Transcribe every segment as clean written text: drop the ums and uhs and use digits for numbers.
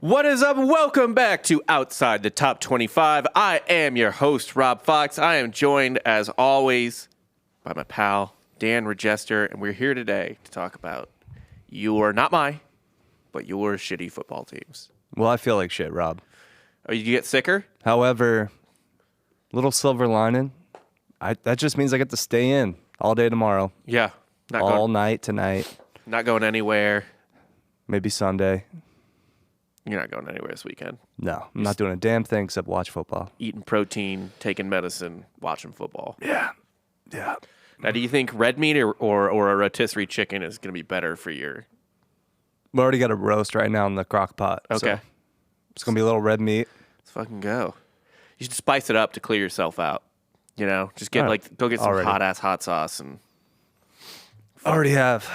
What is up? Welcome back to Outside the Top 25. I am your host, Rob Fox. I am joined, as always, by my pal, Dan Regester, and we're here today to talk about not my, but your shitty football teams. Well, I feel like shit, Rob. Oh, you get sicker? However, little silver lining, that just means I get to stay in all day tomorrow. Yeah. Night tonight. Not going anywhere. Maybe Sunday. You're not going anywhere this weekend. No, I'm not doing a damn thing except watch football. Eating protein, taking medicine, watching football. Yeah. Now, do you think red meat or a rotisserie chicken is going to be better for your... We already got a roast right now in the crock pot. Okay. So it's going to be a little red meat. Let's fucking go. You should spice it up to clear yourself out. You know, just go get some hot-ass hot sauce and... Already have.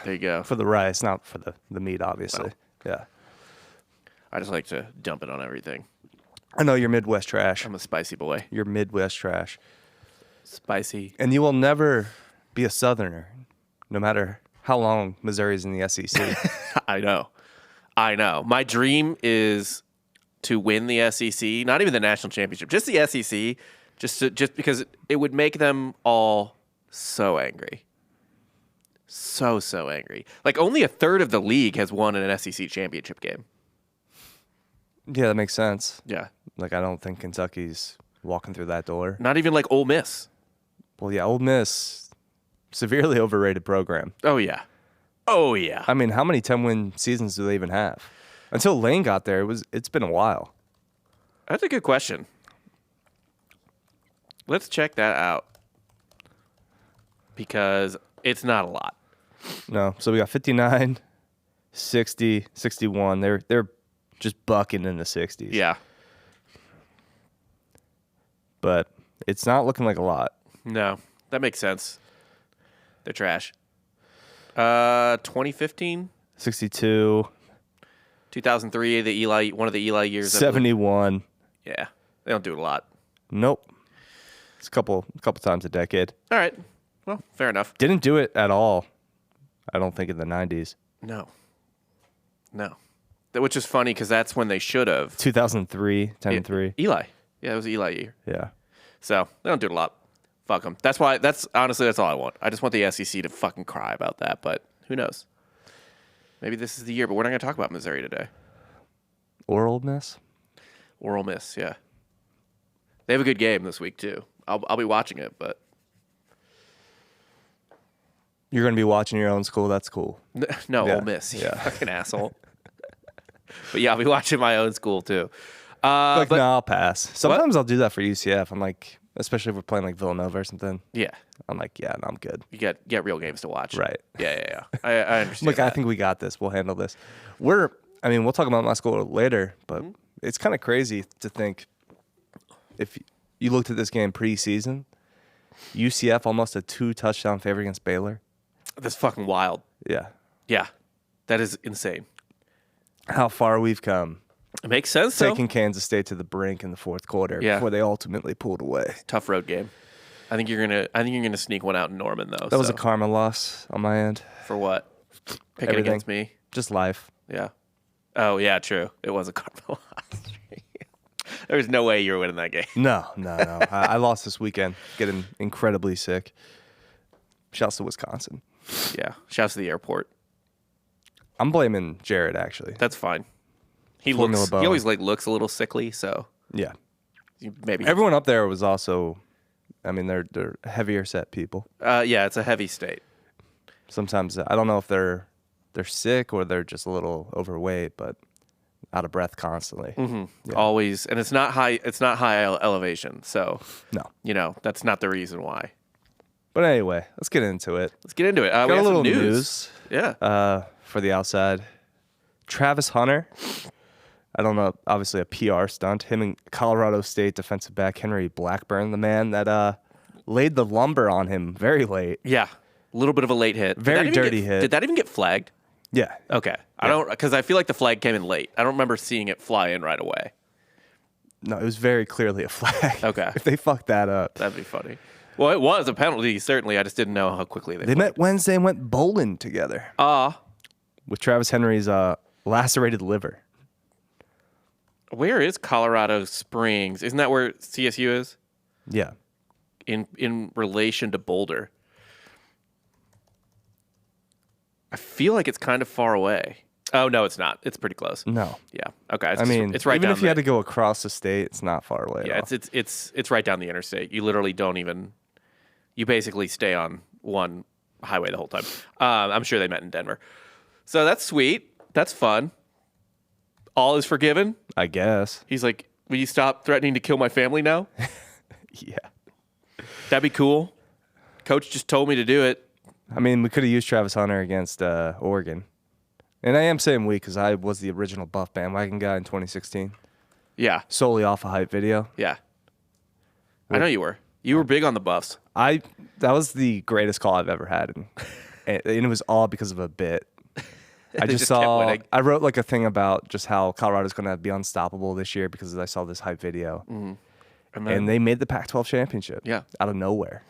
There you go. For the rice, not for the meat, obviously. No. Yeah. I just like to dump it on everything. I know you're Midwest trash. I'm a spicy boy. You're Midwest trash. Spicy. And you will never be a Southerner, no matter how long Missouri's in the SEC. I know. My dream is to win the SEC, not even the national championship, just the SEC, just because it would make them all so angry. So angry. Like, only a third of the league has won an SEC championship game. Yeah, that makes sense. Yeah. Like, I don't think Kentucky's walking through that door. Not even like Ole Miss. Well, yeah, Ole Miss, severely overrated program. Oh, yeah. I mean, how many 10-win seasons do they even have? Until Lane got there, it's been a while. That's a good question. Let's check that out. Because it's not a lot. No. So we got 59, 60, 61. They're just bucking in the 60s. Yeah. But it's not looking like a lot. No, that makes sense. They're trash. 2015? 62. 2003, one of the Eli years. 71. Yeah, they don't do it a lot. Nope. It's a couple times a decade. All right. Well, fair enough. Didn't do it at all, I don't think, in the 90s. No. Which is funny because that's when they should have. 2003, 10-3. Eli. Yeah, it was Eli year. Yeah. So they don't do it a lot. Fuck them. That's all I want. I just want the SEC to fucking cry about that, but who knows? Maybe this is the year, but we're not going to talk about Missouri today. Or Ole Miss? Or Ole Miss, yeah. They have a good game this week, too. I'll be watching it, but... You're going to be watching your own school? That's cool. No, Yeah. Ole Miss. Yeah. You fucking asshole. But yeah, I'll be watching my own school, too. No, I'll pass. Sometimes I'll do that for UCF. I'm like, especially if we're playing like Villanova or something. Yeah. I'm like, yeah, no, I'm good. You get real games to watch. Right. Yeah. I understand. Look, I think we got this. We'll handle this. We'll talk about my school later, but it's kind of crazy to think if you looked at this game preseason, UCF almost a 2-touchdown favorite against Baylor. That's fucking wild. Yeah. Yeah. That is insane. How far we've come. It makes sense, Taking Kansas State to the brink in the fourth quarter before they ultimately pulled away. Tough road game. I think you're gonna sneak one out in Norman though. That was a karma loss on my end. For what? Picking Everything. against me. Just life. Yeah. Oh yeah, true. It was a karma loss. There was no way you were winning that game. No. I lost this weekend, getting incredibly sick. Shouts to Wisconsin. Yeah. Shouts to the airport. I'm blaming Jared, actually. That's fine. He Formula always looks a little sickly, so yeah. Maybe Everyone up there was also, they're heavier set people. Yeah, it's a heavy state. Sometimes I don't know if they're sick or they're just a little overweight, but out of breath constantly. Mm-hmm. Yeah. Always, and it's not high elevation, so no, that's not the reason why. But anyway, let's get into it. Let's get into it. Got we a have little some news. Yeah. For the outside, Travis Hunter. I don't know, obviously a PR stunt. Him and Colorado State defensive back Henry Blackburn, the man that laid the lumber on him very late. Yeah, a little bit of a late hit. Very dirty hit. Did that even get flagged? Yeah. Okay. Because I feel like the flag came in late. I don't remember seeing it fly in right away. No, it was very clearly a flag. Okay. If they fucked that up. That'd be funny. Well, it was a penalty, certainly. I just didn't know how quickly They met Wednesday and went bowling together. With Travis Henry's lacerated liver. Where is Colorado Springs? Isn't that where CSU is? Yeah. In relation to Boulder. I feel like it's kind of far away. Oh, no, it's not. It's pretty close. No. Yeah. Okay. It's right even if you had to go across the state, it's not far away. Yeah, it's right down the interstate. You literally don't even. You basically stay on one highway the whole time. I'm sure they met in Denver. So that's sweet. That's fun. All is forgiven. I guess. He's like, will you stop threatening to kill my family now? Yeah. That'd be cool. Coach just told me to do it. I mean, we could have used Travis Hunter against Oregon. And I am saying we because I was the original Buff bandwagon guy in 2016. Yeah. Solely off a hype video. Yeah. I know you were. You were big on the Buffs. That was the greatest call I've ever had. And it was all because of a bit. I just saw, I wrote like a thing about just how Colorado's going to be unstoppable this year because I saw this hype video. Mm-hmm. And they made the Pac-12 championship. Yeah. Out of nowhere.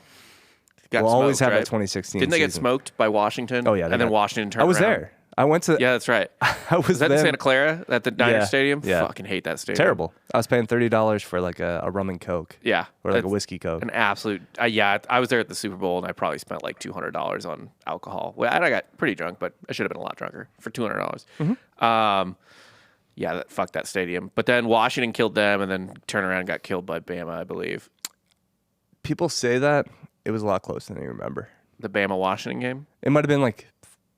We'll always have that 2016 Didn't they get smoked by Washington? Oh, yeah. And then Washington turned around. I was there. I went to. Yeah, that's right. I was Is that in Santa Clara at the Niner Stadium? Yeah. Fucking hate that stadium. Terrible. I was paying $30 for like a rum and Coke. Yeah. Or like a whiskey Coke. An absolute. I was there at the Super Bowl and I probably spent like $200 on alcohol. Well, I got pretty drunk, but I should have been a lot drunker for $200. Mm-hmm. Fuck that stadium. But then Washington killed them and then turned around and got killed by Bama, I believe. People say that. It was a lot closer than you remember. The Bama-Washington game? It might have been like,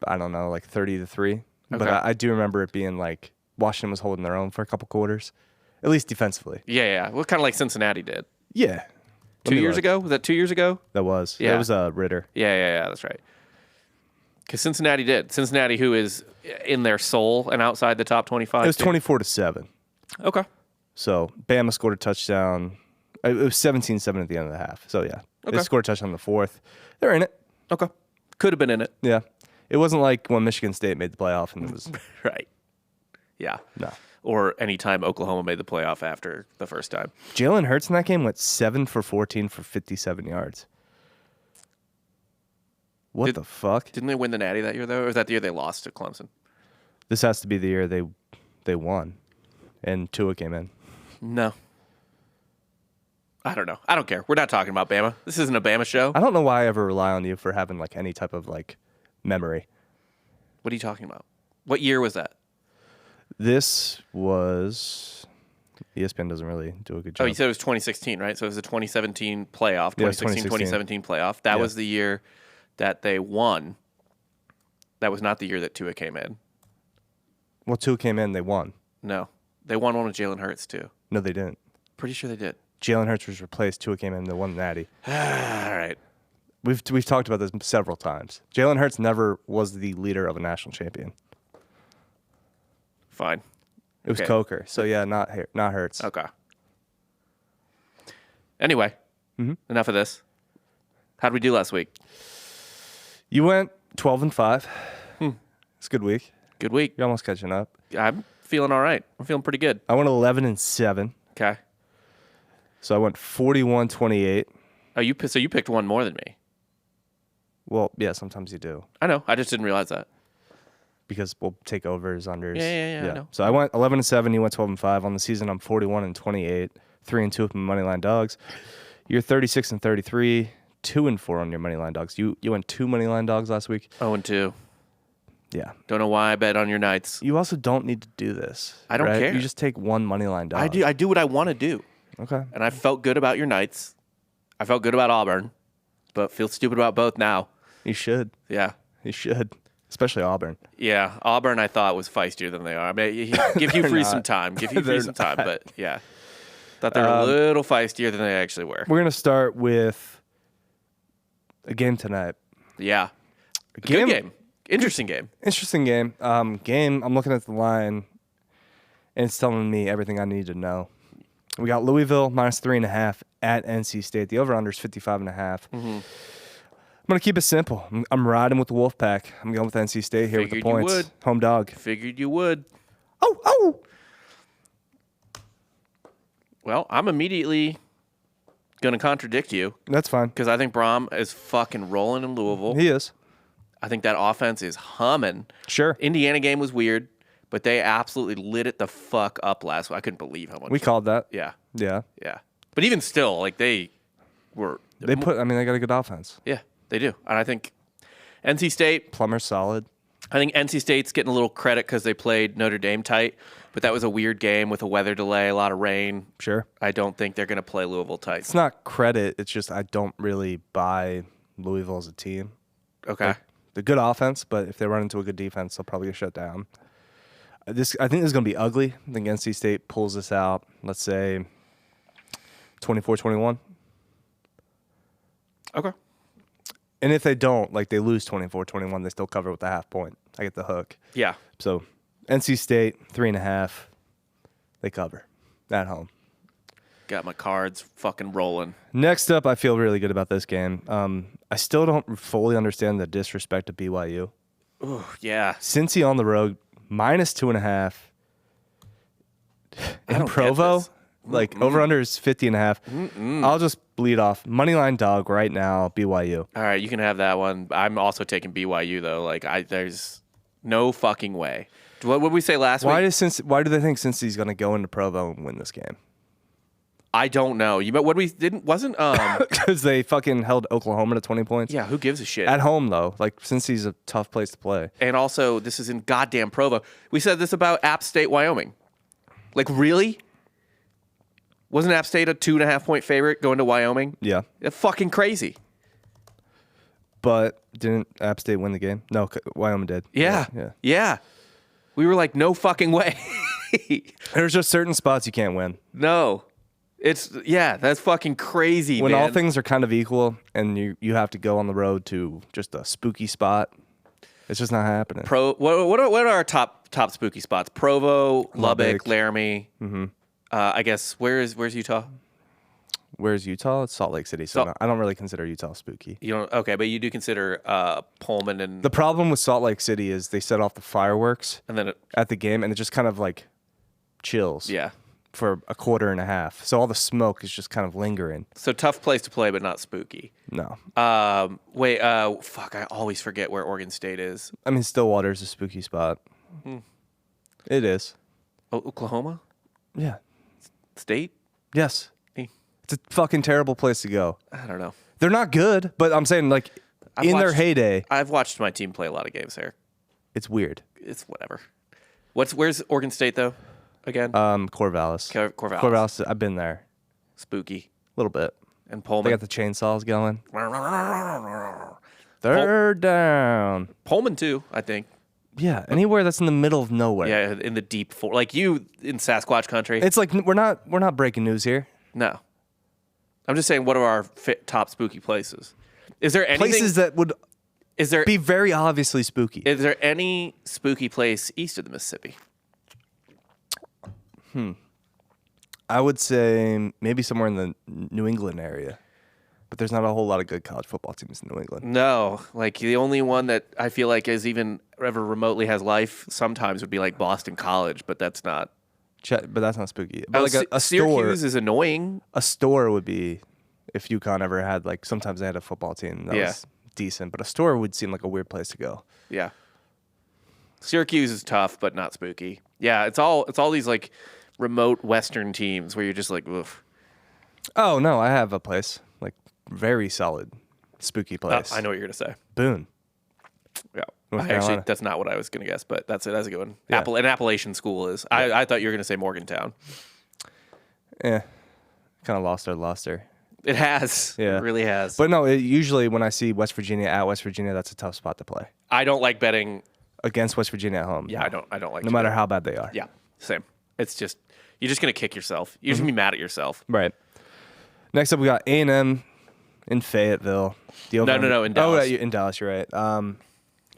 I don't know, like 30-3. Okay. But I do remember it being like Washington was holding their own for a couple quarters, at least defensively. Yeah. Well, kind of like Cincinnati did. Yeah. 2 years ago? Was that 2 years ago? That was. Yeah. That was Ritter. Yeah. That's right. Because Cincinnati did. Cincinnati, who is in their soul and outside the top 25. It was 24-7. Okay. So Bama scored a touchdown. It was 17-7 at the end of the half. So, yeah. Okay. They scored a touchdown in the fourth. They're in it. Okay. Could have been in it. Yeah. It wasn't like when Michigan State made the playoff and it was... Right. Yeah. No. Or any time Oklahoma made the playoff after the first time. Jalen Hurts in that game went 7 for 14 for 57 yards. What the fuck? Didn't they win the Natty that year, though? Or was that the year they lost to Clemson? This has to be the year they won. And Tua came in. No. I don't know. I don't care. We're not talking about Bama. This isn't a Bama show. I don't know why I ever rely on you for having like any type of like memory. What are you talking about? What year was that? This was... ESPN doesn't really do a good job. Oh, you said it was 2016, right? So it was the 2017 playoff, 2016-2017 playoff. That was the year that they won. That was not the year that Tua came in. Well, Tua came in, they won. No. They won one with Jalen Hurts, too. No, they didn't. Pretty sure they did. Jalen Hurts was replaced. Tua came in, they won the Natty. All right. We've talked about this several times. Jalen Hurts never was the leader of a national champion. Fine. It was Coker. So, yeah, not Hurts. Okay. Anyway, enough of this. How did we do last week? You went 12-5. It's a good week. Good week. You're almost catching up. I'm feeling all right. I'm feeling pretty good. I went 11-7. Okay. So I went 41-28. Oh, you picked one more than me. Well, yeah, sometimes you do. I know. I just didn't realize that. Because we'll take overs, unders. Yeah. I know. So I went 11-7. You went 12-5. On the season, I'm 41-28. 3-2 with my moneyline dogs. You're 36-33. 2-4 on your moneyline dogs. You went 2 moneyline dogs last week. 0-2. Yeah. Don't know why I bet on your Knights. You also don't need to do this. I don't care. You just take 1 moneyline dog. I do what I want to do. Okay. And I felt good about your Knights. I felt good about Auburn, but feel stupid about both now. You should. Yeah. You should. Especially Auburn. Yeah. Auburn I thought was feistier than they are. I mean, give you free some time. Give you free some time, but yeah. Thought they were a little feistier than they actually were. We're going to start with a game tonight. Yeah. Good game. Interesting game. Interesting game. I'm looking at the line, and it's telling me everything I need to know. We got Louisville -3.5 at NC State. The over-under is 55.5. I'm going to keep it simple. I'm riding with the Wolfpack. I'm going with NC State here with the points. You would. Home dog. Figured you would. Oh! Well, I'm immediately going to contradict you. That's fine. Because I think Braum is fucking rolling in Louisville. He is. I think that offense is humming. Sure. Indiana game was weird, but they absolutely lit it the fuck up last week. I couldn't believe how much. We called that. Yeah. Yeah. Yeah. But even still, like they were. They got a good offense. Yeah, they do. And I think NC State. Plummer's solid. I think NC State's getting a little credit because they played Notre Dame tight, but that was a weird game with a weather delay, a lot of rain. Sure. I don't think they're going to play Louisville tight. It's not credit. It's just I don't really buy Louisville as a team. Okay. Like, they're good offense, but if they run into a good defense, they'll probably get shut down. I think this is going to be ugly. I think NC State pulls this out, let's say 24-21. Okay. And if they don't, like they lose 24-21, they still cover with the half point. I get the hook. Yeah. So NC State, 3.5, they cover at home. Got my cards fucking rolling. Next up, I feel really good about this game. I still don't fully understand the disrespect of BYU. Ooh, yeah. Cincy on the road, -2.5. In Provo, like over-under is 50.5. I'll just bleed off. Moneyline dog right now, BYU. All right, you can have that one. I'm also taking BYU, though. Like, there's no fucking way. What did we say last week? Why do they think Cincy's going to go into Provo and win this game? I don't know. But what we didn't wasn't Because they fucking held Oklahoma to 20 points. yeah. Who gives a shit? At home though, like Cincy's a tough place to play. And also, this is in goddamn Provo. We said this about App State, Wyoming. Like, really? Wasn't App State a 2.5-point favorite going to Wyoming? Yeah, It's fucking crazy. but didn't App State win the game? No, Wyoming did. Yeah. We were like, no fucking way. There's just certain spots you can't win. No. That's fucking crazy, When man. all things are kind of equal and you have to go on the road to just a spooky spot, it's just not happening. What are our top spooky spots? Provo, Lubbock, Lubbock. Laramie. Mm-hmm. I guess where's Utah? Where's Utah? It's Salt Lake City, so I don't really consider Utah spooky. You don't okay, but you do consider Pullman and The problem with Salt Lake City is they set off the fireworks then at the game, and it just kind of like chills yeah. for a quarter and a half. So all the smoke is just kind of lingering. So tough place to play, but not spooky. No. Fuck, I always forget where Oregon State is. I mean, Stillwater's a spooky spot. It is. Oh, Oklahoma Yeah. State? Yes. Eh, It's a fucking terrible place to go. I don't know. They're not good, but I'm saying like their heyday, I've watched my team play a lot of games there. it's weird. It's whatever. Where's Oregon State though? Again? Corvallis. Corvallis. Corvallis, I've been there Spooky. a little bit. And They Pullman. got the chainsaws going. Third down. Pullman too, I think. Yeah, anywhere that's in the middle of nowhere. Yeah, in the deep like you in Sasquatch country. It's like we're not breaking news here. No. I'm just saying, what are our top spooky places? Is there anything? Places that would Is there be very obviously spooky. is there any spooky place east of the Mississippi? I would say maybe somewhere in the New England area, but there's not a whole lot of good college football teams in New England. No, like the only one that I feel like is even ever remotely has life sometimes would be like Boston College, but that's not. But that's not spooky. But like a Syracuse store, is annoying. a store would be if UConn ever had like sometimes they had a football team that Yeah. was decent, but a store would seem like a weird place to go. Yeah. Syracuse is tough, but not spooky. Yeah, it's all these like remote Western teams where you're just like, oof. Oh no, I have a place like very solid, spooky place. I know what you're gonna say. Boone. Yeah. North Actually, Carolina. that's not what I was gonna guess, but that's it. That's a good one. Yeah. An Appalachian school is. I thought you were gonna say Morgantown. Kind of lost her. It has. Yeah. It really has. But no, usually when I see West Virginia at West Virginia, that's a tough spot to play I don't like betting. against West Virginia at home. Yeah, I don't like. No to matter bet. how bad they are. Yeah, same. It's just you're just gonna kick yourself. You're just gonna be mad at yourself. Right. Next up, we got A&M in Fayetteville. No, in Dallas. Oh, in Dallas, you're right.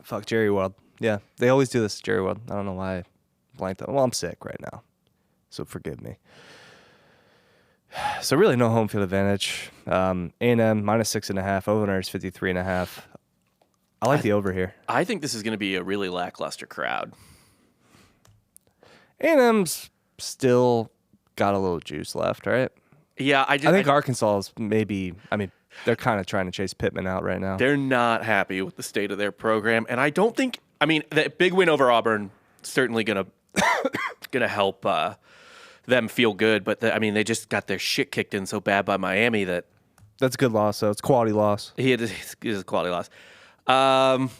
Fuck, Jerry World. Yeah, they always do this, Jerry World. I don't know why I blanked out. Well, I'm sick right now, so forgive me. So really no home field advantage. A&M -6.5. Over is 53.5. I like the over here. I think this is gonna be a really lackluster crowd. A&M's still got a little juice left, right? Yeah, I I think Arkansas is maybe. I mean, they're kind of trying to chase Pittman out right now. they're not happy with the state of their program, and I don't think. I mean, that big win over Auburn certainly gonna going to help them feel good. But, they just got their shit kicked in so bad by Miami that. That's a good loss, though. It's a quality loss. It is a quality loss. God.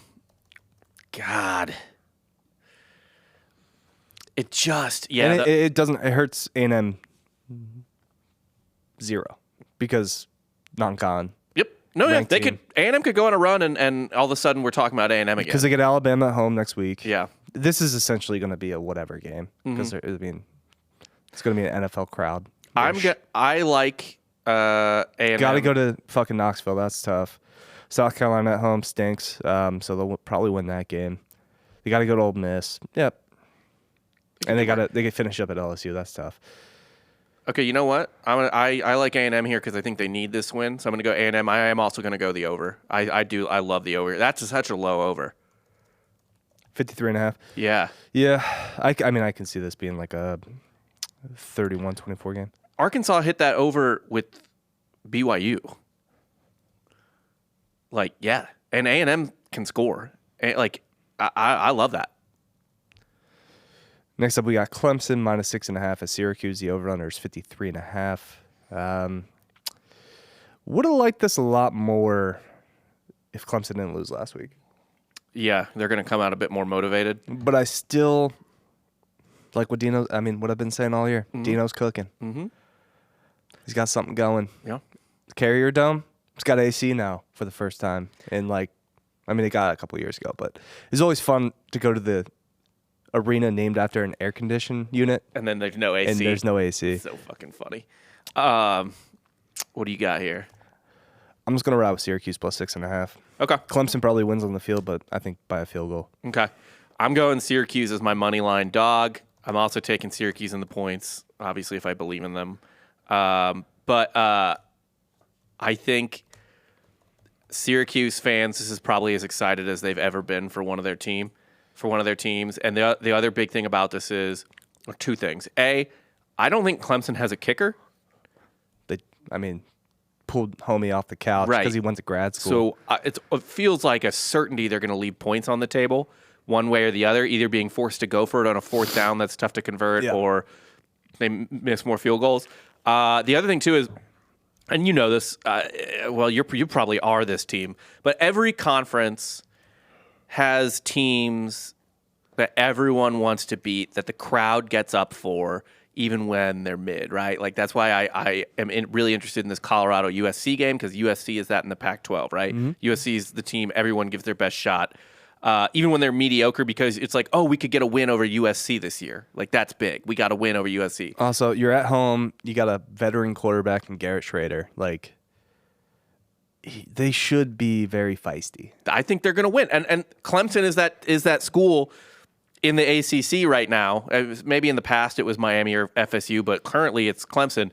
It just, yeah. And it doesn't, it hurts A&M 0 because non-con. Yep. No, yeah, Ranked team. A&M could go on a run and all of a sudden we're talking about A&M again. Because they get Alabama at home next week. Yeah. This is essentially going to be a whatever game because it's going to be an NFL crowd. I like A&M. Got to go to fucking Knoxville. That's tough. South Carolina at home stinks, so they'll probably win that game. They got to go to Ole Miss. Yep. And they can finish up at LSU. That's tough. Okay, you know what? I like A&M here because I think they need this win. So I'm going to go A&M. I am also going to go the over. I love the over. That's such a low over. 53.5. Yeah. Yeah. I can see this being like a 31-24 game. Arkansas hit that over with BYU. Like, yeah. And A&M can score. And, like, I love that. Next up, we got Clemson -6.5 at Syracuse. The over-under is 53.5. Would have liked this a lot more if Clemson didn't lose last week. Yeah, they're going to come out a bit more motivated. But I still like what what I've been saying all year. Mm-hmm. Dino's cooking. Mm-hmm. He's got something going. Yeah. Carrier Dome, it's got AC now for the first time. And they got it a couple years ago, but it's always fun to go to the arena named after an air conditioned unit. And then there's no AC. And there's no AC. It's so fucking funny. What do you got here? I'm just going to ride with Syracuse +6.5. Okay. Clemson probably wins on the field, but I think by a field goal. Okay. I'm going Syracuse as my money line dog. I'm also taking Syracuse in the points, obviously, if I believe in them. But I think Syracuse fans, this is probably as excited as they've ever been for one of their teams. And the other big thing about this is two things. A, I don't think Clemson has a kicker. Pulled homie off the couch because he went to grad school. So it feels like a certainty they're going to leave points on the table one way or the other, either being forced to go for it on a fourth down that's tough to convert or they miss more field goals. The other thing, too, is, and you know this, you probably are this team, but every conference has teams that everyone wants to beat, that the crowd gets up for, even when they're mid, right? Like, that's why I am really interested in this Colorado USC game, because USC is that in the Pac-12, right? Mm-hmm. USC is the team everyone gives their best shot, even when they're mediocre, because it's like, oh, we could get a win over USC this year. Like, that's big. We got a win over USC. Also, you're at home. You got a veteran quarterback in Garrett Schrader. Like, they should be very feisty. I think they're going to win. And Clemson is that school in the ACC right now. Maybe in the past it was Miami or FSU, but currently it's Clemson.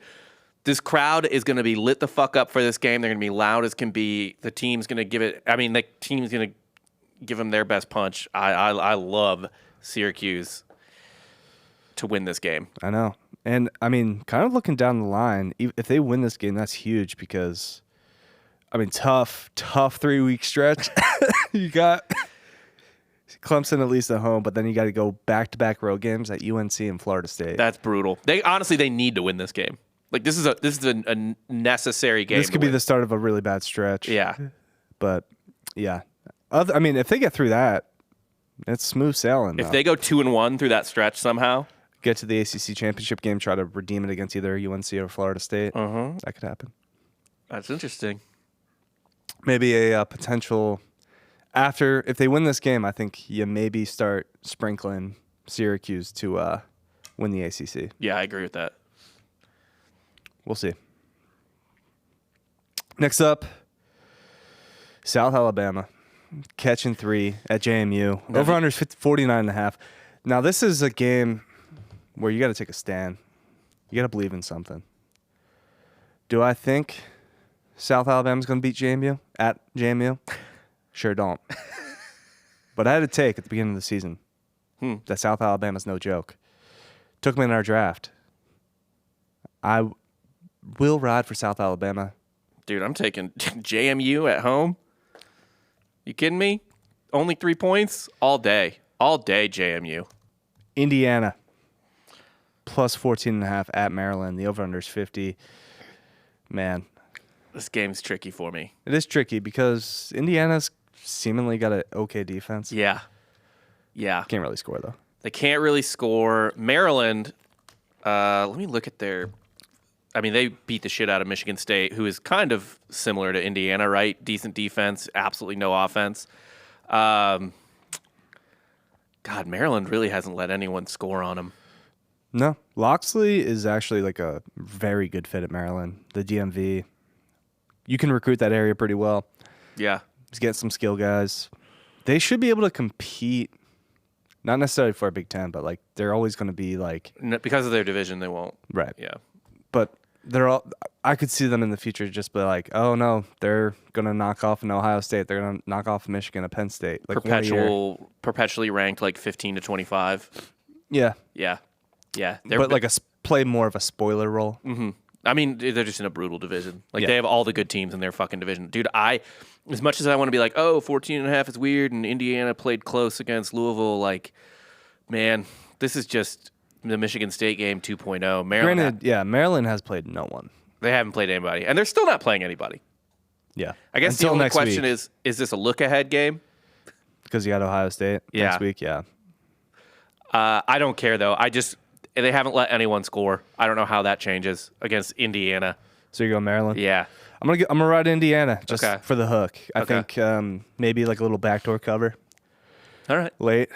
This crowd is going to be lit the fuck up for this game. They're going to be loud as can be. The team's going to give it. The team's going to give them their best punch. I love Syracuse to win this game. I know. And, kind of looking down the line, if they win this game, that's huge because, tough 3-week stretch. You got Clemson at least at home, but then you got to go back-to-back road games at UNC and Florida State. That's brutal. They need to win this game. Like, this is a necessary game. This could be the start of a really bad stretch. Yeah. But, yeah. If they get through that, it's smooth sailing. If they go 2-1 through that stretch somehow, get to the ACC championship game, try to redeem it against either UNC or Florida State, that could happen. That's interesting. Maybe a potential if they win this game, I think you maybe start sprinkling Syracuse to win the ACC. Yeah, I agree with that. We'll see. Next up, South Alabama. Catching 3 at JMU. Over-under is 49.5. Now, this is a game where you got to take a stand. You got to believe in something. Do I think South Alabama's going to beat JMU at JMU? Sure don't. But I had a take at the beginning of the season that South Alabama's no joke. Took them in our draft. I will ride for South Alabama. Dude, I'm taking JMU at home. You kidding me? Only 3 points? All day. All day, JMU. Indiana plus 14.5 at Maryland. The over-under is 50. Man, This game's tricky for me. it is tricky because Indiana's seemingly got an okay defense. Yeah. Yeah. Can't really score, though. They can't really score. Maryland, let me look at their... I mean, they beat the shit out of Michigan State, who is kind of similar to Indiana, right? Decent defense, absolutely no offense. God, Maryland really hasn't let anyone score on them. No. Loxley is actually like a very good fit at Maryland. The DMV. You can recruit that area pretty well. Yeah. Just get some skill guys. They should be able to compete, not necessarily for a Big Ten, but like they're always going to be like... Because of their division, they won't. Right. Yeah. But they're all... I could see them in the future just be like, oh no, they're going to knock off an Ohio State. They're going to knock off Michigan, a Penn State. Like Perpetually ranked like 15 to 25. Yeah. Yeah. Yeah. But like play more of a spoiler role. Mm-hmm. I mean, they're just in a brutal division. Like, Yeah. they have all the good teams in their fucking division. Dude, as much as I want to be like, oh, 14.5 is weird, and Indiana played close against Louisville, like, man, this is just the Michigan State game 2.0. Maryland has played no one. They haven't played anybody, and they're still not playing anybody. Yeah. I guess Until the only next question week. is this a look-ahead game? Because you got Ohio State next week, yeah. I don't care, though. They haven't let anyone score. I don't know how that changes against Indiana. So you go Maryland? Yeah. I'm gonna ride Indiana just Okay. for the hook. I Okay. think maybe like a little backdoor cover All right. late.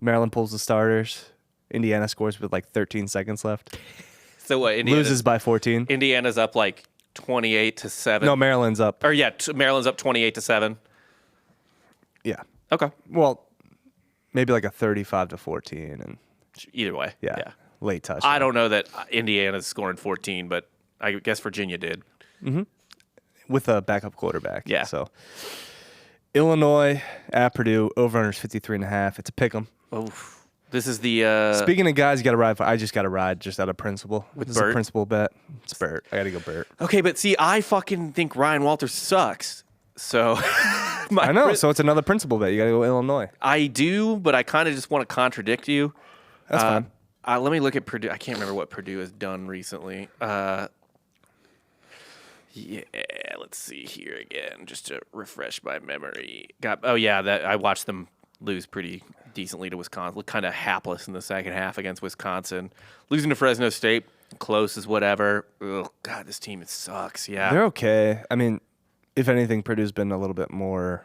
Maryland pulls the starters. Indiana scores with like 13 seconds left. So what? Loses by 14. Indiana's up like 28 to 7. No, Maryland's up. Or yeah, Maryland's up 28 to 7. Yeah. Okay. Well, maybe like a 35 to 14 and Either way. yeah. Late touch. I don't know that Indiana's scoring 14, but I guess Virginia did. With a backup quarterback. Yeah. So Illinois at Purdue, over under 53.5. It's a pick 'em. Oh, this is the Speaking of guys you got to ride for, I just got to ride just out of principle. With This is Burt? a principle bet. It's Burt. I got to go Burt. Okay, but see, I fucking think Ryan Walters sucks. So I know. So it's another principle bet. You got to go Illinois. I do, but I kind of just want to contradict you. That's fine. Let me look at Purdue. I can't remember what Purdue has done recently. Yeah, let's see here again, just to refresh my memory. I watched them lose pretty decently to Wisconsin. Looked kind of hapless in the second half against Wisconsin. Losing to Fresno State, close as whatever. Ugh, God, this team sucks. Yeah, They're okay. I mean, if anything, Purdue's been a little bit more.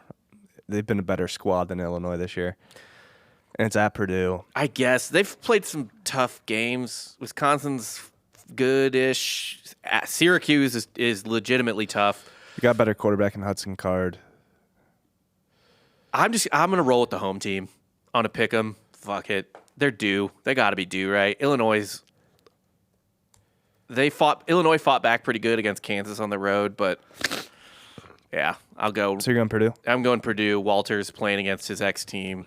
They've been a better squad than Illinois this year, and it's at Purdue. I guess they've played some tough games. Wisconsin's good-ish. Syracuse is legitimately tough. You got better quarterback in Hudson Card. I'm gonna roll with the home team on a pick 'em. Fuck it, they're due. They got to be due, right? Illinois fought back pretty good against Kansas on the road, but yeah, I'll go. So you're going Purdue? I'm going Purdue. Walters playing against his ex-team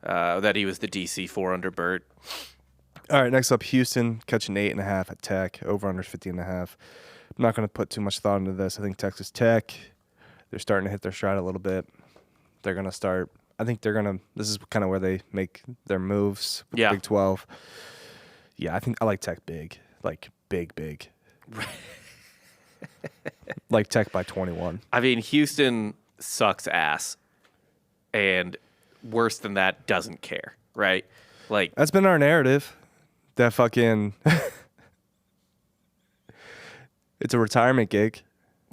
that he was the DC for under Burt. All right, next up, Houston catching 8.5 at Tech. Over under 50.5. I'm not going to put too much thought into this. I think Texas Tech, they're starting to hit their stride a little bit. They're going to start. I think they're going to. This is kind of where they make their moves with the Big 12. Yeah, I think I like Tech big. Like big. Like Tech by 21. I mean, Houston sucks ass, and worse than that, doesn't care, right? Like, That's been our narrative. That fucking. It's a retirement gig.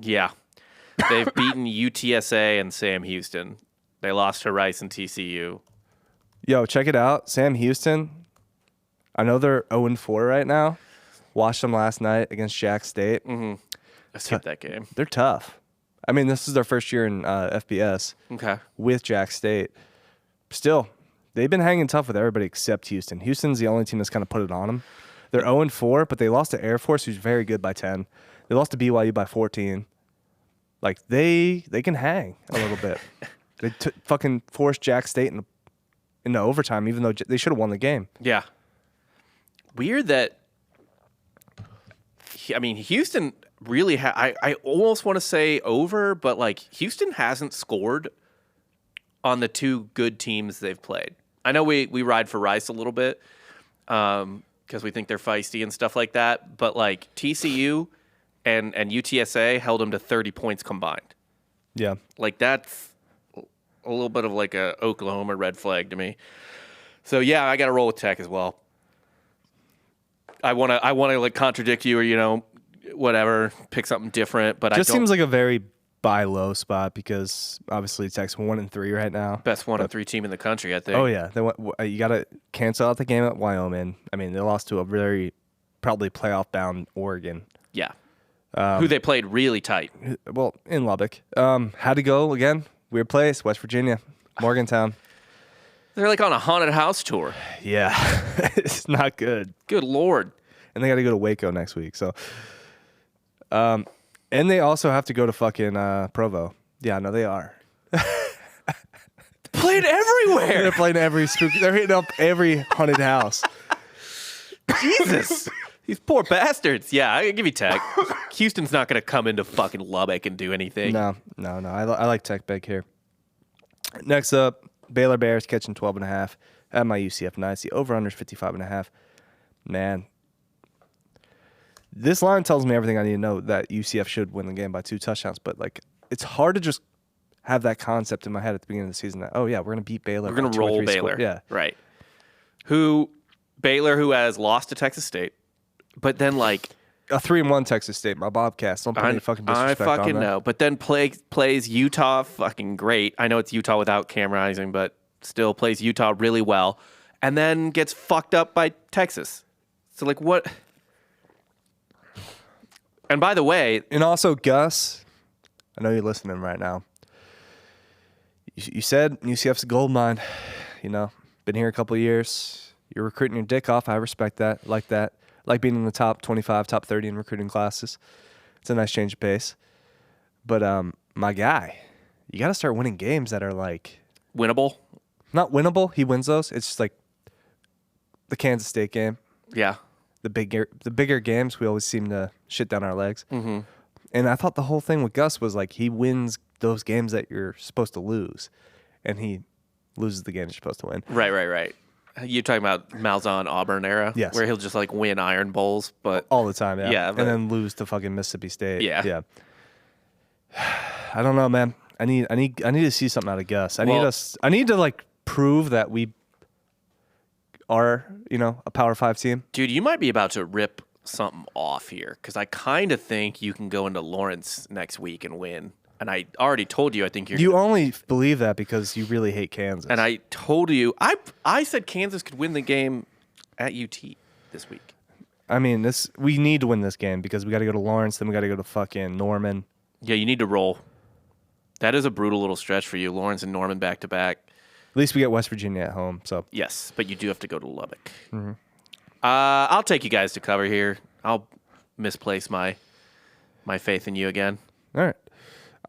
yeah, they've beaten UTSA and Sam Houston. They lost to Rice and TCU. Yo, check it out. Sam Houston. I know they're 0-4 right now. Watched them last night against Jack State. I skipped that game. They're tough. I mean, this is their first year in FBS Okay. with Jack State. Still, they've been hanging tough with everybody except Houston. Houston's the only team that's kind of put it on them. They're 0-4, but they lost to Air Force, who's very good by 10. They lost to BYU by 14. Like, they can hang a little bit. They fucking forced Jack State into overtime, even though they should have won the game. Yeah. Weird that. I mean, Houston really. I almost want to say over, but like Houston hasn't scored on the two good teams they've played. I know we ride for Rice a little bit because we think they're feisty and stuff like that. But like TCU and UTSA held them to 30 points combined. Yeah. Like that's a little bit of like a Oklahoma red flag to me. So yeah, I got to roll with Tech as well. I want to like contradict you or whatever, pick something different. But just seems like a very buy low spot because obviously Tech's 1-3 right now. Best 1-3 team in the country, I think. Oh yeah, you got to cancel out the game at Wyoming. I mean, they lost to a very probably playoff bound Oregon. Yeah, who they played really tight. Well, in Lubbock. How'd it go again? Weird place, West Virginia, Morgantown. They're like on a haunted house tour. Yeah, it's not good. Good Lord. And they got to go to Waco next week. So, and they also have to go to fucking Provo. Yeah, no, they are. Played everywhere. They're playing every spooky. They're hitting up every haunted house. Jesus. These poor bastards. Yeah, I give you Tech. Houston's not going to come into fucking Lubbock and do anything. No. I like Tech big here. Next up, Baylor Bears catching 12.5 at my UCF Knights. The over-under is 55.5. Man, this line tells me everything I need to know that UCF should win the game by 2 touchdowns. But like, it's hard to just have that concept in my head at the beginning of the season that we're going to beat Baylor. We're going to roll Baylor. Yeah, right. Baylor, who has lost to Texas State, but then like a 3-1 Texas State, my Bobcats. Don't put any fucking disrespect on that. I fucking know. But then plays Utah fucking great. I know it's Utah without Cam Rising, but still plays Utah really well. And then gets fucked up by Texas. So like what? And by the way, and also Gus, I know you're listening right now. You said UCF's a gold mine. Been here a couple of years. You're recruiting your dick off. I respect that. Like that. Like being in the top 25, top 30 in recruiting classes. It's a nice change of pace. But my guy, you got to start winning games that are like winnable. Not winnable. He wins those. It's just like the Kansas State game. Yeah. The bigger games, we always seem to shit down our legs. Mm-hmm. And I thought the whole thing with Gus was like he wins those games that you're supposed to lose, and he loses the games you're supposed to win. Right. You're talking about Malzahn Auburn era? Yes. Where he'll just like win Iron Bowls, but all the time, yeah. Yeah, and then lose to fucking Mississippi State. Yeah. I don't know, man. I need to see something out of Gus. I need to like prove that we are, a Power 5 team. Dude, you might be about to rip something off here because I kind of think you can go into Lawrence next week and win. And I already told you I think you're. You only believe that because you really hate Kansas. And I told you I said Kansas could win the game at UT this week. I mean, we need to win this game because we got to go to Lawrence, then we got to go to fucking Norman. Yeah, you need to roll. That is a brutal little stretch for you, Lawrence and Norman back to back. At least we get West Virginia at home. So yes, but you do have to go to Lubbock. Mm-hmm. I'll take you guys to cover here. I'll misplace my faith in you again. All right.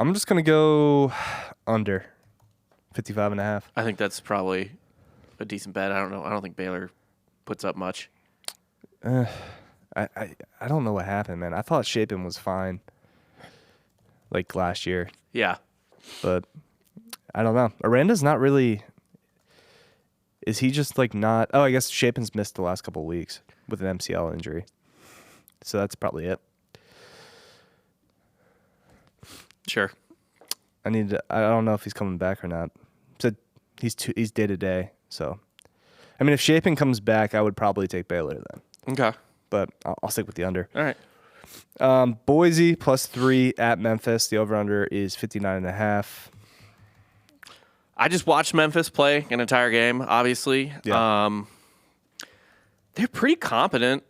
I'm just going to go under 55.5. I think that's probably a decent bet. I don't know. I don't think Baylor puts up much. I don't know what happened, man. I thought Shapen was fine like last year. Yeah. But I don't know. Aranda's not really. Is he just like not? Oh, I guess Shapen's missed the last couple of weeks with an MCL injury. So that's probably it. Sure. I don't know if he's coming back or not. Said he's day to day. So, I mean, if Shapen comes back, I would probably take Baylor then. Okay. But I'll stick with the under. All right. Boise +3 at Memphis. The over/under is 59.5. I just watched Memphis play an entire game. Obviously, yeah. They're pretty competent.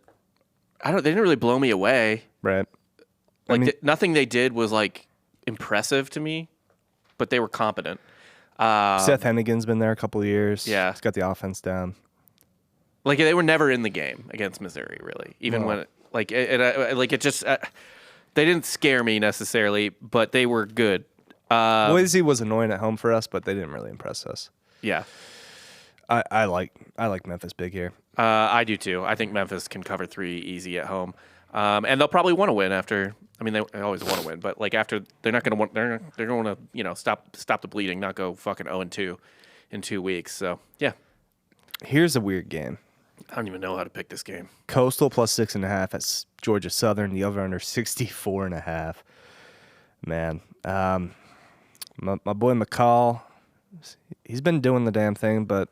They didn't really blow me away. Right. Like nothing they did was like impressive to me, but they were competent. Seth Hennigan's been there a couple of years. Yeah. He's got the offense down. Like they were never in the game against Missouri, really. Even when it just they didn't scare me necessarily, but they were good. Boise was annoying at home for us, but they didn't really impress us. Yeah. I like Memphis big here. I do too. I think Memphis can cover 3 easy at home, and they'll probably want to win after. I mean, they always want to win, but like after, they're not going to want. They're going to stop the bleeding, not go fucking 0-2 in 2 weeks. So yeah, Here's a weird game. I don't even know how to pick this game. Coastal plus 6.5 at Georgia Southern. The over under 64.5. Man, my boy McCall, he's been doing the damn thing, but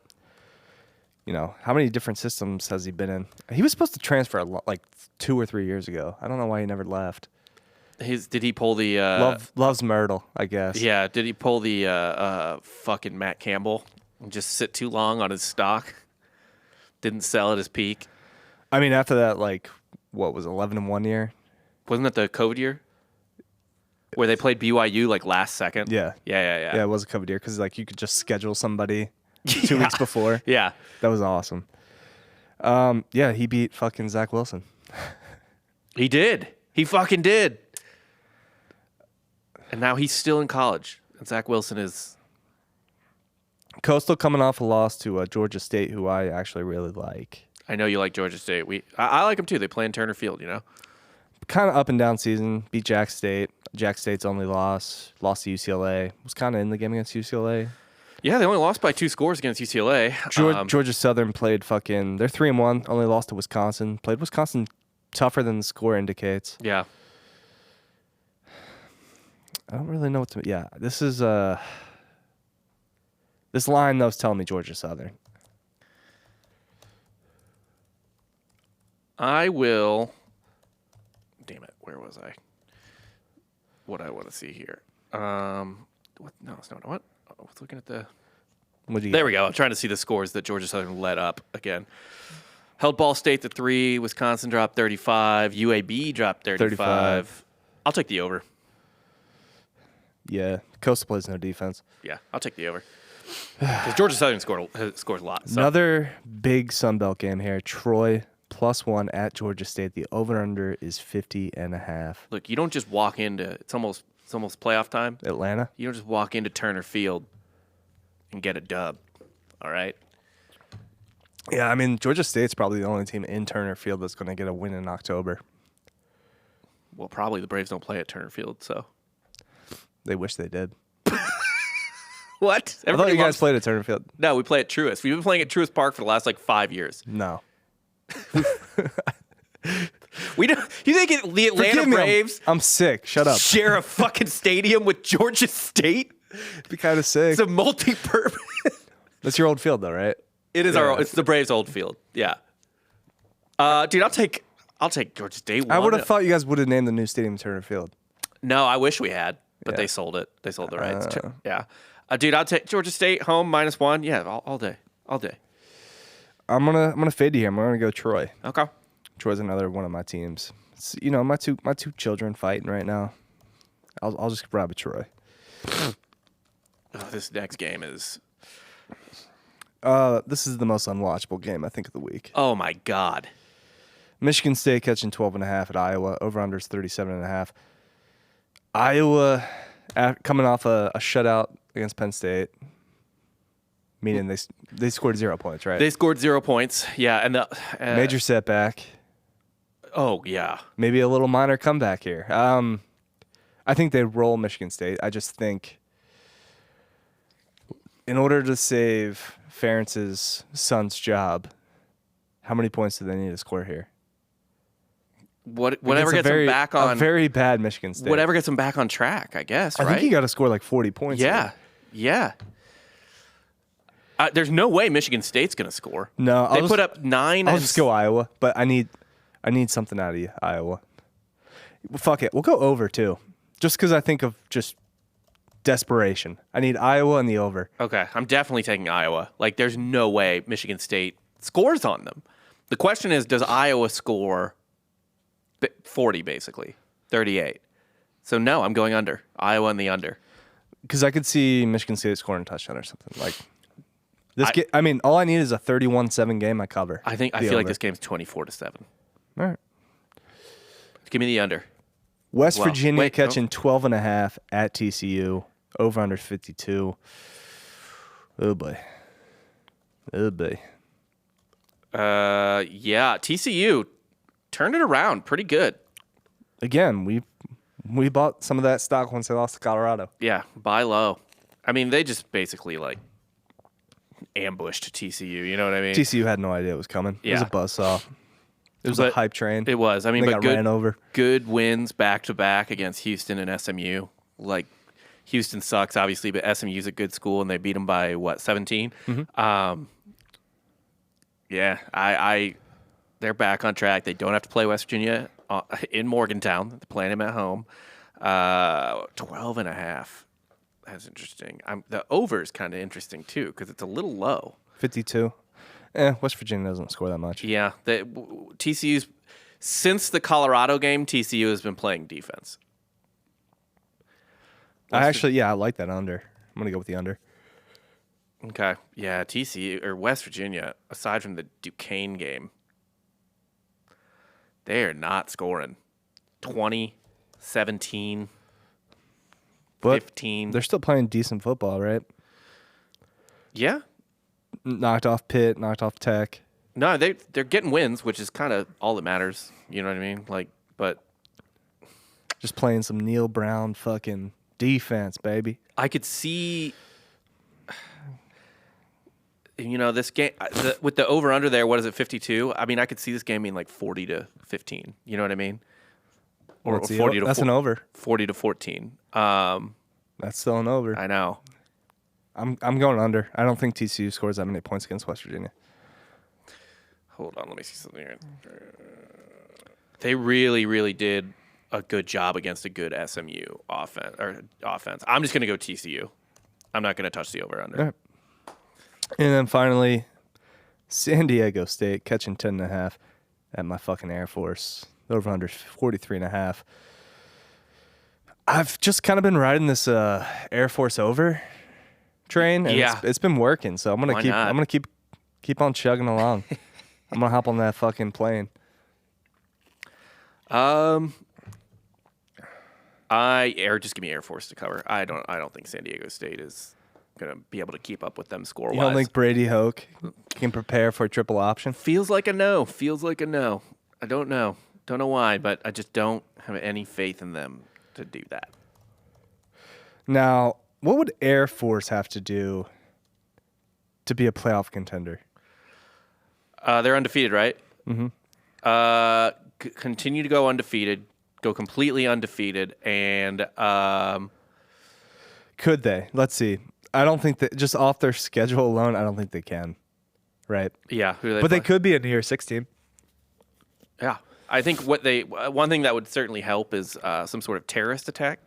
how many different systems has he been in? He was supposed to transfer like 2 or 3 years ago. I don't know why he never left. Did he pull the loves Myrtle, I guess. Yeah, did he pull the fucking Matt Campbell and just sit too long on his stock? Didn't sell at his peak. I mean, after that, like, what was 11-1 year? Wasn't that the COVID year? Where they played BYU like last second? Yeah. Yeah. Yeah, it was a COVID year because like you could just schedule somebody 2 weeks before. Yeah. That was awesome. Yeah, he beat fucking Zach Wilson. He did. He fucking did. And now he's still in college. And Zach Wilson is... Coastal coming off a loss to Georgia State, who I actually really like. I know you like Georgia State. I like them too. They play in Turner Field, Kind of up and down season. Beat Jack State. Jack State's only lost to UCLA. Was kind of in the game against UCLA. Yeah, they only lost by 2 scores against UCLA. Georgia Southern played fucking... They're 3-1. Only lost to Wisconsin. Played Wisconsin tougher than the score indicates. Yeah. I don't really know what to... Yeah, this is... This line, though, is telling me Georgia Southern. I will... Damn it. Where was I? What I want to see here. What? No, it's not. What? I was looking at the... There we go. I'm trying to see the scores that Georgia Southern led up again. Held Ball State to 3. Wisconsin dropped 35. UAB dropped 35. I'll take the over. Yeah. Coastal plays no defense. Yeah, I'll take the over. Because Georgia Southern scores a lot. So. Another big Sun Belt game here. Troy +1 at Georgia State. The over-under is 50.5. Look, you don't just walk into... It's almost playoff time. Atlanta? You don't just walk into Turner Field and get a dub. All right? Yeah, I mean, Georgia State's probably the only team in Turner Field that's going to get a win in October. Well, probably the Braves don't play at Turner Field, so... They wish they did. What? I thought you guys played at Turner Field. No, we play at Truist. We've been playing at Truist Park for the last, 5 years. No. We don't. You think the Atlanta Braves? I'm sick. Shut up. Share a fucking stadium with Georgia State? It'd be kind of sick. It's a multi-purpose. That's your old field, though, right? It is It's the Braves' old field. Yeah. Dude, I'll take Georgia State. I would have thought you guys would have named the new stadium Turner Field. No, I wish we had, but they sold it. They sold the rights. Yeah. Dude, I'll take Georgia State home -1. Yeah, all day. All day. I'm gonna fade you here. I'm gonna go Troy. Okay. Troy's another one of my teams. It's, my two children fighting right now. I'll just grab a Troy. This next game is. This is the most unwatchable game I think of the week. Oh my God. Michigan State catching 12.5 at Iowa. Over under is 37.5. Iowa coming off a shutout against Penn State. Meaning they scored 0 points, right? They scored 0 points. Yeah, and the major setback. Oh yeah. Maybe a little minor comeback here. I think they roll Michigan State. I just think in order to save Ferentz's son's job, how many points do they need to score here? Whatever gets them back on a very bad Michigan State. Whatever gets them back on track, I guess. Right? I think you got to score 40 points. Yeah, yeah. There's no way Michigan State's going to score. No, they put up 9. I'll just go Iowa, but I need something out of you, Iowa. Well, fuck it, we'll go over too, just because I think of just desperation. I need Iowa and the over. Okay, I'm definitely taking Iowa. There's no way Michigan State scores on them. The question is, does Iowa score 40, basically 38? So no, I'm going under. Iowa and the under. Because I could see Michigan State scoring a touchdown or something. All I need is a 31-7 game. I cover. I feel like this game's 24-7. All right. Give me the under. West Virginia catching 12.5 at TCU. Over under 52. Oh boy. Yeah, TCU turned it around pretty good. Again, we bought some of that stock once they lost to Colorado. Yeah, buy low. I mean, they just basically ambushed TCU. You know what I mean? TCU had no idea it was coming. It was a Yeah. buzzsaw. It was a But hype train. It was. I mean, They but got ran over. good wins back to back against Houston and SMU. Like Houston sucks, obviously, but SMU's a good school, and they beat them by 17. Yeah, they're back on track. They don't have to play West Virginia in Morgantown. They're playing them at home. 12.5. That's interesting. The over is kind of interesting too because it's a little low. 52. West Virginia doesn't score that much. Yeah, TCU's since the Colorado game, TCU has been playing defense. I like that under. I'm gonna go with the under. Okay, yeah, TCU or West Virginia. Aside from the Duquesne game, they are not scoring. 20, 17, But 15. they're still playing decent football, right? Yeah. Knocked off Pitt, knocked off Tech. No, they're getting wins, which is kind of all that matters. You know what I mean? But just playing some Neil Brown fucking defense, baby. I could see, this game with the over under there. What is it, 52? I mean, I could see this game being like 40 to 15. You know what I mean? Or 40 to that's an over. 40 to 14. That's still an over. I know. I'm going under. I don't think TCU scores that many points against West Virginia. Hold on, let me see something here. They really, really did a good job against a good SMU offense. I'm just going to go TCU. I'm not going to touch the over-under. Right. And then finally, San Diego State catching 10.5 at my fucking Air Force. Over-under 43.5. I've just kind of been riding this Air Force over train, and it's been working. So I'm gonna keep on chugging along. I'm gonna hop on that fucking plane. Just give me Air Force to cover. I don't think San Diego State is gonna be able to keep up with them score wise. You don't think Brady Hoke can prepare for a triple option? Feels like a no. I don't know. Don't know why, but I just don't have any faith in them to do that. Now, what would Air Force have to do to be a playoff contender? They're undefeated, right? Mm-hmm. Continue to go undefeated, go completely undefeated, and could they? Let's see. I don't think that just off their schedule alone, I don't think they can. Right? Yeah, but they could be a New Year's 6 team. Yeah, I think one thing that would certainly help is some sort of terrorist attack.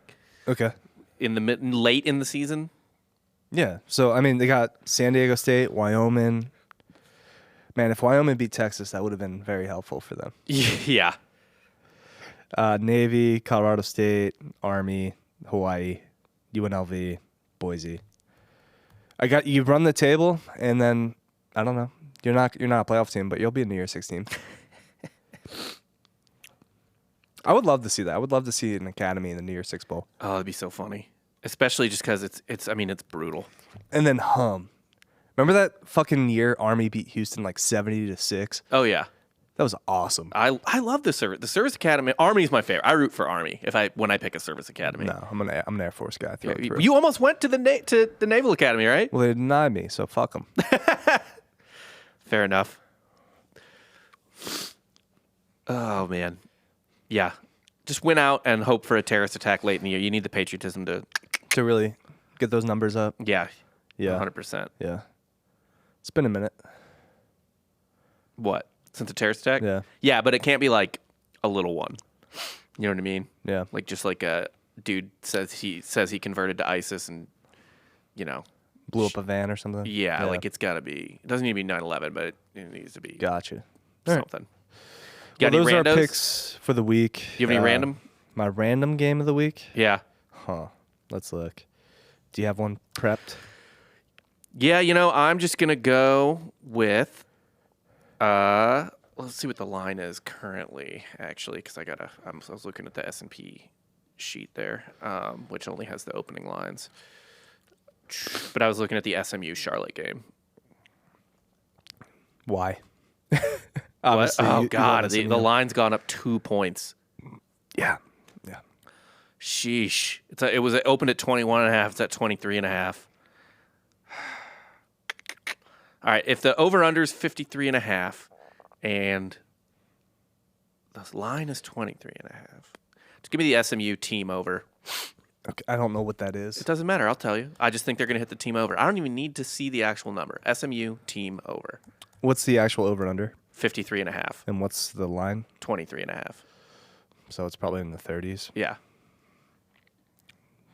Okay. Late in the season. Yeah. So I mean, they got San Diego State, Wyoming. Man, if Wyoming beat Texas, that would have been very helpful for them. Yeah. Navy, Colorado State, Army, Hawaii, UNLV, Boise. You run the table, and then I don't know. You're not a playoff team, but you'll be a New Year's 6 team. I would love to see that. I would love to see an academy in the New Year's 6 Bowl. Oh, it'd be so funny, especially just because it's brutal. And then Remember that fucking year Army beat Houston like 70-6? Oh yeah, that was awesome. I love the service. The service academy. Army's my favorite. I root for Army when I pick a service academy. No, I'm an Air Force guy. You almost went to the Naval Academy, right? Well, they denied me, so fuck them. Fair enough. Oh man, yeah. Just win out and hope for a terrorist attack late in the year. You need the patriotism to really get those numbers up. Yeah. 100%. Yeah. It's been a minute. What? Since the terrorist attack? Yeah. Yeah, but it can't be like a little one. You know what I mean? Yeah. Like just like a dude says he converted to ISIS and blew up a van or something. Yeah, like it's got to be. It doesn't need to be 9/11, but it needs to be. Gotcha. Something. Well, those are our picks for the week. Do you have any random? My random game of the week? Yeah. Huh. Let's look. Do you have one prepped? Yeah, I'm just going to go with, let's see what the line is currently, actually, because I was looking at the S&P sheet there, which only has the opening lines. But I was looking at the SMU Charlotte game. Why? Obviously, oh, God, the line's gone up 2 points. Yeah. Sheesh. It opened at 21.5. It's at 23.5. All right, if the over-under is 53.5 and the line is 23.5, just give me the SMU team over. Okay, I don't know what that is. It doesn't matter. I'll tell you. I just think they're going to hit the team over. I don't even need to see the actual number. SMU team over. What's the actual over/under? 53.5. And what's the line? 23.5. So it's probably in the 30s. Yeah.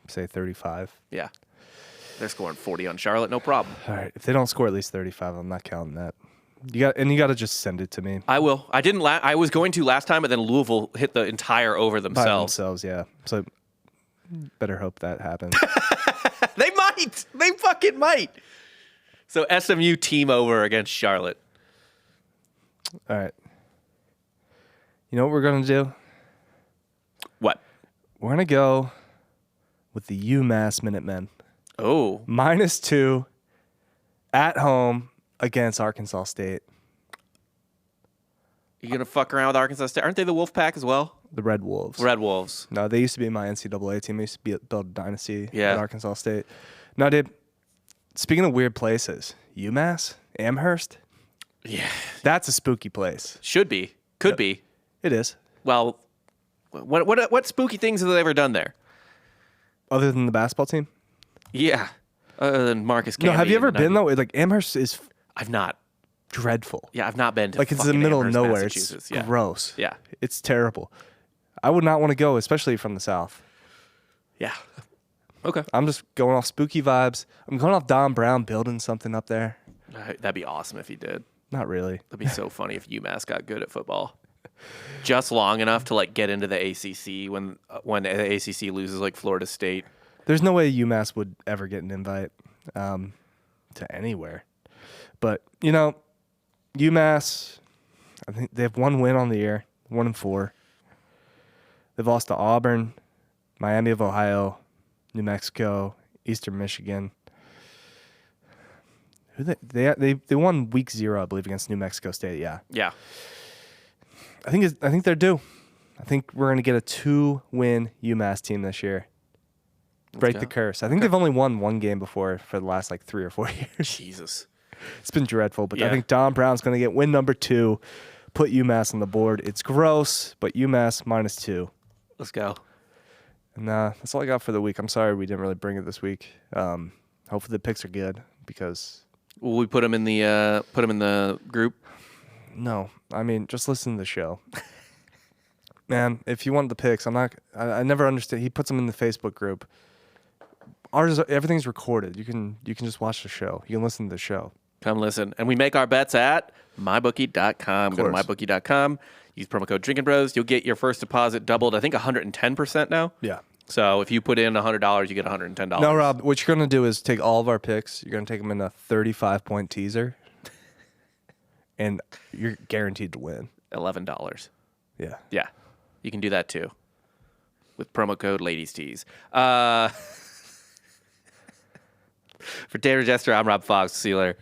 Say 35. Yeah. They're scoring 40 on Charlotte. No problem. All right. If they don't score at least 35, I'm not counting that. You got to just send it to me. I will. I didn't. I was going to last time, but then Louisville hit the entire over By themselves. themselves, yeah. So better hope that happens. They might. They fucking might. So SMU team over against Charlotte. All right. You know what we're going to do? What? We're going to go with the UMass Minutemen. Oh. -2 at home against Arkansas State. You going to fuck around with Arkansas State? Aren't they the Wolfpack as well? The Red Wolves. Red Wolves. No, they used to be my NCAA team. They used to build a dynasty Yeah. at Arkansas State. No, dude, speaking of weird places, UMass, Amherst, Yeah. that's a spooky place. Should be. Could be. It is. Well, what spooky things have they ever done there? Other than the basketball team? Yeah. Other than Marcus No, Camby have you in ever the been 90s. though? Like Amherst is I've not. dreadful. Yeah, I've not been to Like it's in the fucking middle Amherst, of nowhere. It's Massachusetts. Yeah. gross. Yeah. It's terrible. I would not want to go, especially from the South. Yeah. Okay. I'm just going off spooky vibes. I'm going off Don Brown building something up there. That'd be awesome if he did. Not really. That'd be so funny if UMass got good at football. Just long enough to like get into the ACC when the ACC loses like Florida State. There's no way UMass would ever get an invite to anywhere. But, you know, UMass, I think they have one win on the year, 1-4. They've lost to Auburn, Miami of Ohio, New Mexico, Eastern Michigan. They won week 0, I believe, against New Mexico State. Yeah, Yeah. I think they're due. I think we're gonna get a 2-win UMass team this year. Break go. the curse. I think they've only won one game before for the last like 3 or 4 years. Jesus. It's been dreadful, but I Yeah. think Don Brown's gonna get win number 2, put UMass on the board. It's gross, but UMass -2. Let's go. And that's all I got for the week. I'm sorry we didn't really bring it this week. Hopefully the picks are good because Will we put him in the group? no, I mean just listen to the show. Man, if you want the picks, I never understand. He puts them in the Facebook group. Everything's recorded. You can just watch the show. You can listen to the show. Come listen. And we make our bets at mybookie.com. Go to course. mybookie.com. Use promo code Drinking Bros. You'll get your first deposit doubled, I think 110% now. Yeah. So if you put in $100, you get $110. No, Rob, what you're going to do is take all of our picks. You're going to take them in a 35-point teaser, and you're guaranteed to win. $11. Yeah. Yeah. You can do that too with promo code LadiesTees. For Tanner Jester, I'm Rob Fox. See you later.